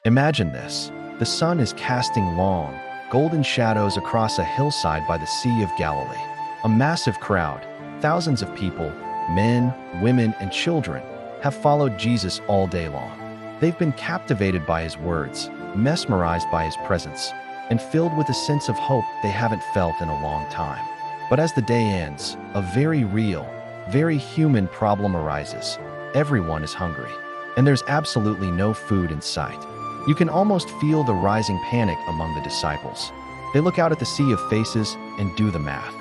Imagine this. The sun is casting long, golden shadows across a hillside by the Sea of Galilee. A massive crowd, thousands of people, men, women, and children, have followed Jesus all day long. They've been captivated by his words, mesmerized by his presence, and filled with a sense of hope they haven't felt in a long time. But as the day ends, a very real, very human problem arises. Everyone is hungry, and there's absolutely no food in sight. You can almost feel the rising panic among the disciples. They look out at the sea of faces and do the math.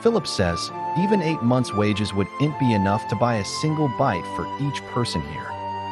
Philip says, even 8 months' wages wouldn't be enough to buy a single bite for each person here.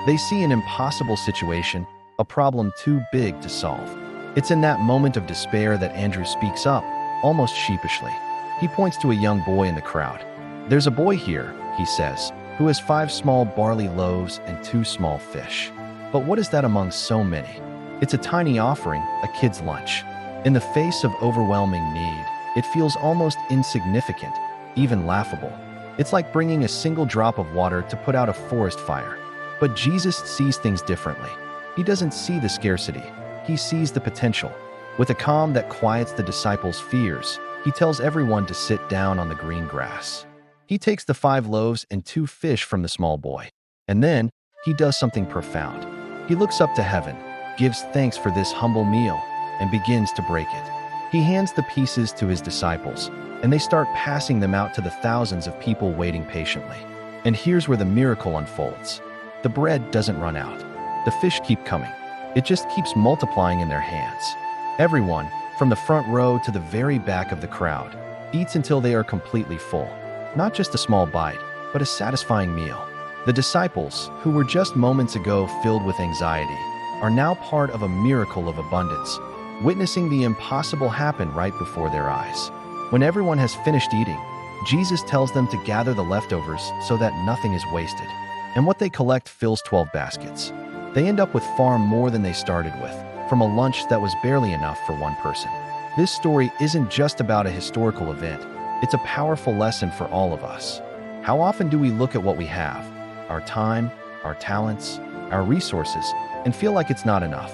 They see an impossible situation, a problem too big to solve. It's in that moment of despair that Andrew speaks up, almost sheepishly. He points to a young boy in the crowd. "There's a boy here," he says, "who has 5 small barley loaves and 2 small fish. But what is that among so many?" It's a tiny offering, a kid's lunch. In the face of overwhelming need, it feels almost insignificant, even laughable. It's like bringing a single drop of water to put out a forest fire. But Jesus sees things differently. He doesn't see the scarcity. He sees the potential. With a calm that quiets the disciples' fears, he tells everyone to sit down on the green grass. He takes the 5 loaves and 2 fish from the small boy. And then he does something profound. He looks up to heaven, gives thanks for this humble meal, and begins to break it. He hands the pieces to his disciples, and they start passing them out to the thousands of people waiting patiently. And here's where the miracle unfolds. The bread doesn't run out. The fish keep coming. It just keeps multiplying in their hands. Everyone, from the front row to the very back of the crowd, eats until they are completely full. Not just a small bite, but a satisfying meal. The disciples, who were just moments ago filled with anxiety, are now part of a miracle of abundance, witnessing the impossible happen right before their eyes. When everyone has finished eating, Jesus tells them to gather the leftovers so that nothing is wasted. And what they collect fills 12 baskets. They end up with far more than they started with, from a lunch that was barely enough for one person. This story isn't just about a historical event. It's a powerful lesson for all of us. How often do we look at what we have, our time, our talents, our resources, and feel like it's not enough?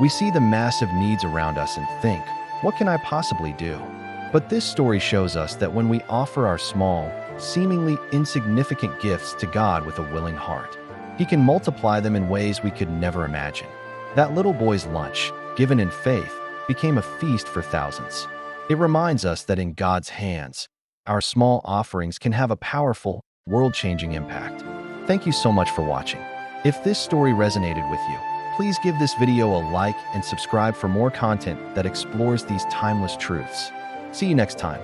We see the massive needs around us and think, what can I possibly do? But this story shows us that when we offer our small, seemingly insignificant gifts to God with a willing heart, He can multiply them in ways we could never imagine. That little boy's lunch, given in faith, became a feast for thousands. It reminds us that in God's hands, our small offerings can have a powerful, world-changing impact. Thank you so much for watching. If this story resonated with you, please give this video a like and subscribe for more content that explores these timeless truths. See you next time.